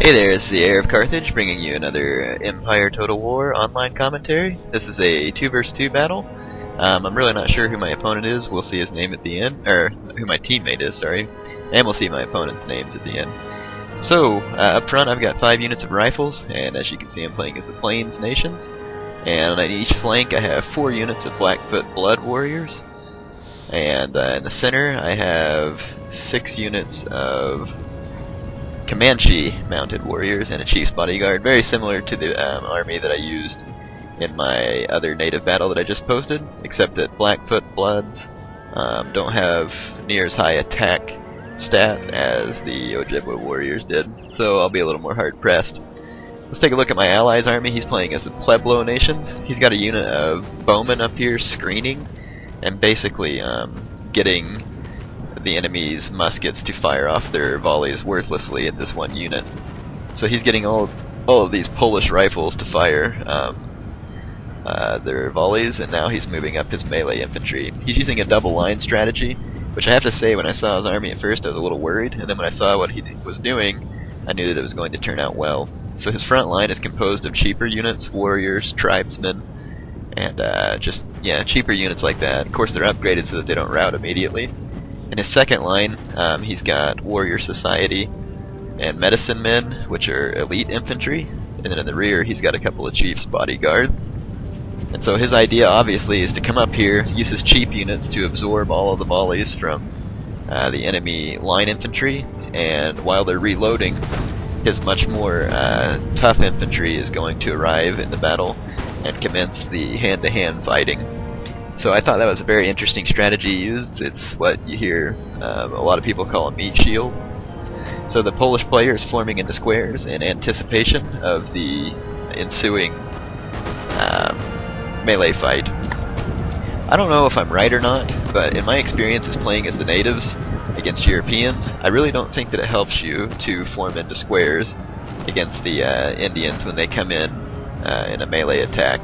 Hey there, it's the Heir of Carthage bringing you another Empire Total War online commentary. This is a 2 versus 2 battle. I'm really not sure who my opponent is. We'll see his name at the end, or who my teammate is, sorry. And we'll see my opponent's names at the end. So, up front I've got 5 units of rifles, and as you can see I'm playing as the Pueblo Nations. And on each flank I have 4 units of Blackfoot Blood Warriors. And in the center I have 6 units of Comanche mounted warriors and a chief's bodyguard, very similar to the army that I used in my other native battle that I just posted, except that Blackfoot Bloods don't have near as high attack stat as the Ojibwe warriors did, so I'll be a little more hard pressed. Let's take a look at my ally's army. He's playing as the Pueblo Nations. He's got a unit of bowmen up here screening and basically getting the enemy's muskets to fire off their volleys worthlessly at this one unit. So he's getting all of these Polish rifles to fire their volleys, and now he's moving up his melee infantry. He's using a double line strategy, which I have to say, when I saw his army at first I was a little worried, and then when I saw what he was doing I knew that it was going to turn out well. So his front line is composed of cheaper units, warriors, tribesmen, and cheaper units like that. Of course they're upgraded so that they don't rout immediately. In his second line, he's got Warrior Society and Medicine Men, which are elite infantry, and then in the rear he's got a couple of chief's bodyguards. And so his idea obviously is to come up here, use his cheap units to absorb all of the volleys from the enemy line infantry, and while they're reloading, his much more tough infantry is going to arrive in the battle and commence the hand-to-hand fighting. So I thought that was a very interesting strategy used. It's what you hear a lot of people call a meat shield. So the Polish player is forming into squares in anticipation of the ensuing melee fight. I don't know if I'm right or not, but in my experience as playing as the natives against Europeans, I really don't think that it helps you to form into squares against the Indians when they come in a melee attack.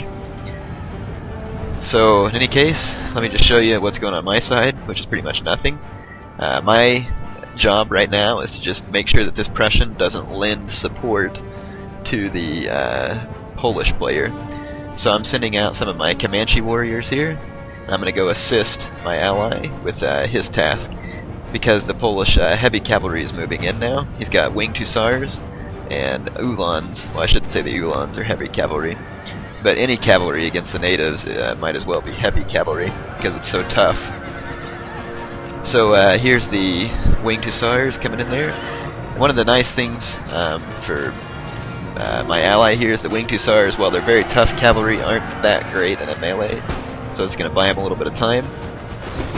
So in any case, let me just show you what's going on my side, which is pretty much nothing. My job right now is to just make sure that this Prussian doesn't lend support to the Polish player. So I'm sending out some of my Comanche warriors here, and I'm going to go assist my ally with his task, because the Polish heavy cavalry is moving in now. He's got winged hussars and uhlans. Well, I shouldn't say the uhlans are heavy cavalry, but any cavalry against the natives might as well be heavy cavalry because it's so tough. So here's the winged hussars coming in there. One of the nice things for my ally here is the winged hussars, while they're very tough cavalry, aren't that great in a melee. So it's going to buy him a little bit of time,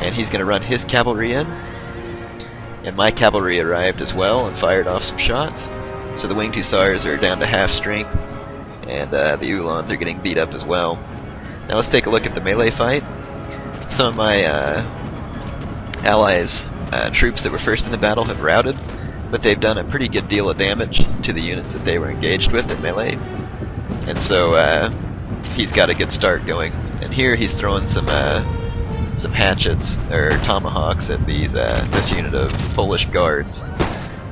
and he's going to run his cavalry in. And my cavalry arrived as well and fired off some shots. So the winged hussars are down to half strength, and the uhlans are getting beat up as well. Now let's take a look at the melee fight. Some of my allies' troops that were first in the battle have routed, but they've done a pretty good deal of damage to the units that they were engaged with in melee. And so he's got a good start going. And here he's throwing some hatchets, or tomahawks, at this unit of Polish guards.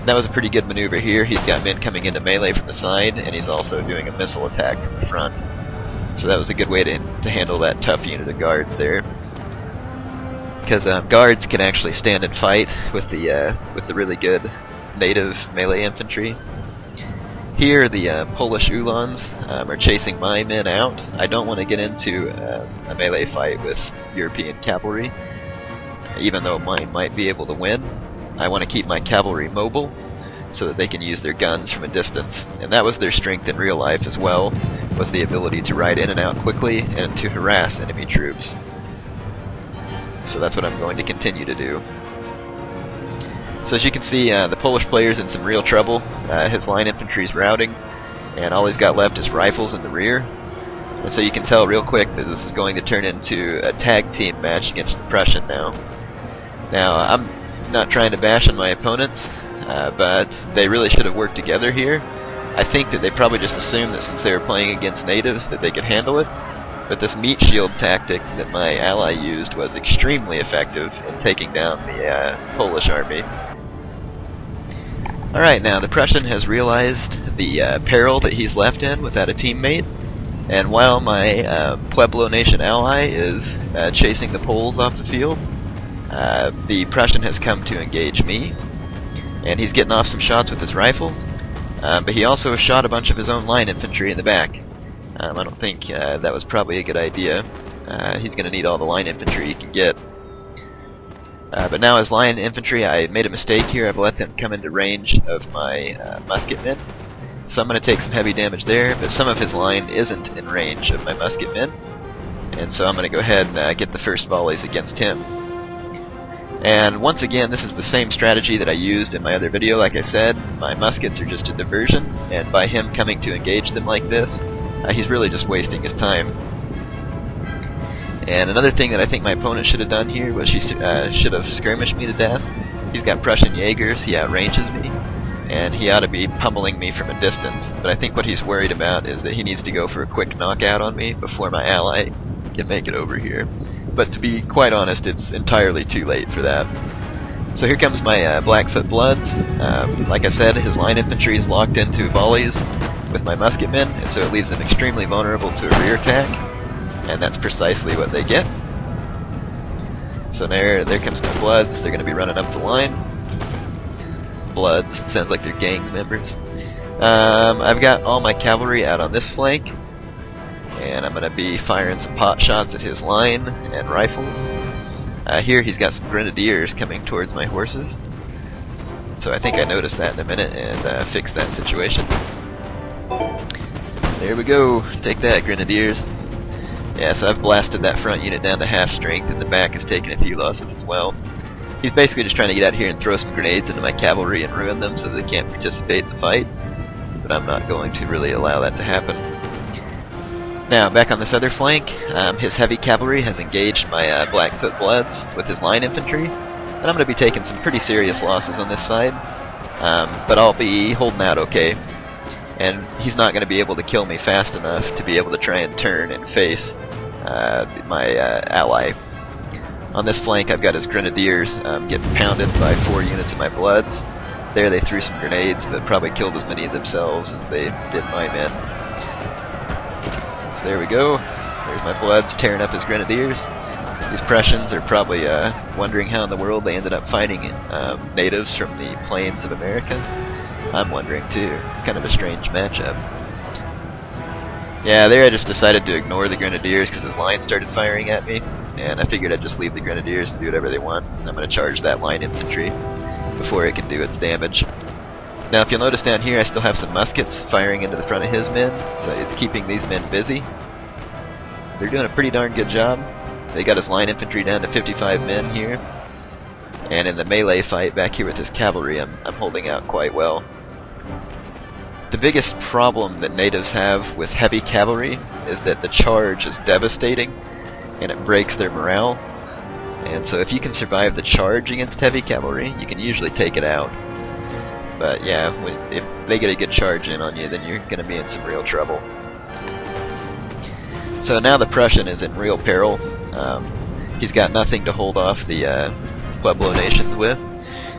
That was a pretty good maneuver here. He's got men coming into melee from the side, and he's also doing a missile attack from the front. So that was a good way to handle that tough unit of guards there. Because guards can actually stand and fight with the really good native melee infantry. Here the Polish uhlans are chasing my men out. I don't want to get into a melee fight with European cavalry, even though mine might be able to win. I want to keep my cavalry mobile so that they can use their guns from a distance, and that was their strength in real life as well, was the ability to ride in and out quickly and to harass enemy troops. So that's what I'm going to continue to do. So as you can see, the Polish player's in some real trouble. His line infantry's routing, and all he's got left is rifles in the rear. And so you can tell real quick that this is going to turn into a tag team match against the Prussian now. Now, I'm not trying to bash on my opponents, but they really should have worked together here. I think that they probably just assumed that since they were playing against natives that they could handle it, but this meat shield tactic that my ally used was extremely effective in taking down the Polish army. Alright, now the Prussian has realized the peril that he's left in without a teammate, and while my Pueblo Nation ally is chasing the Poles off the field, the Prussian has come to engage me, and he's getting off some shots with his rifles, but he also shot a bunch of his own line infantry in the back. I don't think that was probably a good idea. He's going to need all the line infantry he can get. But now as line infantry, I made a mistake here. I've let them come into range of my musketmen. So I'm going to take some heavy damage there, but some of his line isn't in range of my musketmen. And so I'm going to go ahead and get the first volleys against him. And once again, this is the same strategy that I used in my other video. Like I said, my muskets are just a diversion, and by him coming to engage them like this, he's really just wasting his time. And another thing that I think my opponent should have done here was she should have skirmished me to death. He's got Prussian Jaegers, he outranges me, and he ought to be pummeling me from a distance. But I think what he's worried about is that he needs to go for a quick knockout on me before my ally can make it over here. But to be quite honest, it's entirely too late for that. So here comes my Blackfoot Bloods. Like I said, his line infantry is locked into volleys with my musketmen, and so it leaves them extremely vulnerable to a rear attack. And that's precisely what they get. So there comes my Bloods. They're going to be running up the line. Bloods, sounds like they're gang members. I've got all my cavalry out on this flank, and I'm going to be firing some pot shots at his line and rifles. Here he's got some grenadiers coming towards my horses, so I think I noticed that in a minute and fix that situation. There we go, take that, grenadiers. Yeah, so I've blasted that front unit down to half strength, and the back has taken a few losses as well. He's basically just trying to get out here and throw some grenades into my cavalry and ruin them so that they can't participate in the fight, but I'm not going to really allow that to happen. Now, back on this other flank, his heavy cavalry has engaged my Blackfoot Bloods with his line infantry, and I'm going to be taking some pretty serious losses on this side, but I'll be holding out okay. And he's not going to be able to kill me fast enough to be able to try and turn and face my ally. On this flank, I've got his grenadiers getting pounded by 4 units of my Bloods. There they threw some grenades, but probably killed as many of themselves as they did my men. So there we go. There's my Bloods tearing up his grenadiers. These Prussians are probably wondering how in the world they ended up fighting natives from the plains of America. I'm wondering too. It's kind of a strange matchup. Yeah, there I just decided to ignore the grenadiers because his line started firing at me, and I figured I'd just leave the grenadiers to do whatever they want. I'm going to charge that line infantry before it can do its damage. Now if you'll notice down here, I still have some muskets firing into the front of his men, so it's keeping these men busy. They're doing a pretty darn good job. They got his line infantry down to 55 men here, and in the melee fight back here with his cavalry, I'm holding out quite well. The biggest problem that natives have with heavy cavalry is that the charge is devastating and it breaks their morale. And so if you can survive the charge against heavy cavalry, you can usually take it out. But yeah, if they get a good charge in on you, then you're going to be in some real trouble. So now the Prussian is in real peril. He's got nothing to hold off the Pueblo Nations with,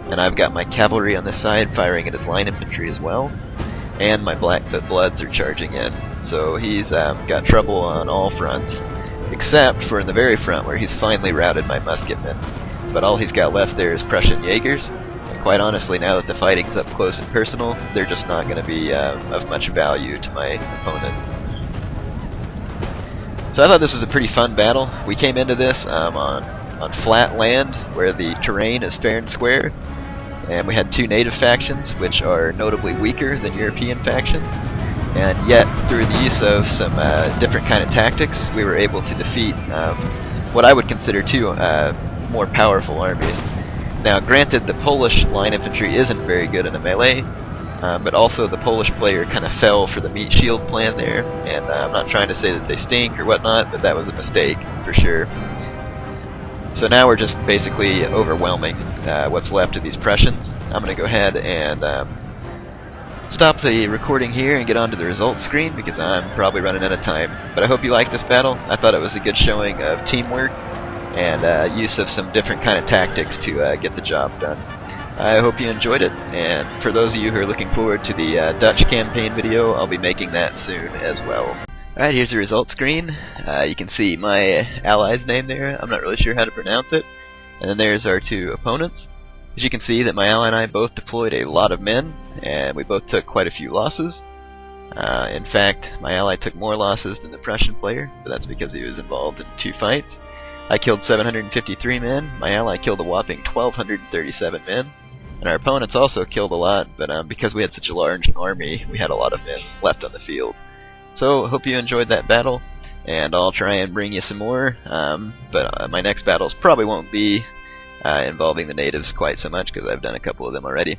and I've got my cavalry on this side firing at his line infantry as well, and my Blackfoot Bloods are charging in. So he's got trouble on all fronts, except for in the very front where he's finally routed my musketmen. But all he's got left there is Prussian Jaegers, and quite honestly, now that the fighting's up close and personal, they're just not going to be of much value to my opponent. So I thought this was a pretty fun battle. We came into this on flat land where the terrain is fair and square, and we had 2 native factions which are notably weaker than European factions, and yet through the use of some different kind of tactics we were able to defeat what I would consider 2 more powerful armies. Now granted, the Polish line infantry isn't very good in a melee, but also the Polish player kind of fell for the meat shield plan there, and I'm not trying to say that they stink or whatnot, but that was a mistake for sure. So now we're just basically overwhelming what's left of these Prussians. I'm going to go ahead and stop the recording here and get onto the results screen because I'm probably running out of time. But I hope you liked this battle. I thought it was a good showing of teamwork and use of some different kind of tactics to get the job done. I hope you enjoyed it, and for those of you who are looking forward to the Dutch campaign video, I'll be making that soon as well. Alright, here's the result screen. You can see my ally's name there. I'm not really sure how to pronounce it. And then there's our two opponents. As you can see that my ally and I both deployed a lot of men, and we both took quite a few losses. In fact, my ally took more losses than the Prussian player, but that's because he was involved in 2 fights. I killed 753 men, my ally killed a whopping 1,237 men, and our opponents also killed a lot, but because we had such a large army, we had a lot of men left on the field. So, hope you enjoyed that battle, and I'll try and bring you some more, but my next battles probably won't be involving the natives quite so much, because I've done a couple of them already.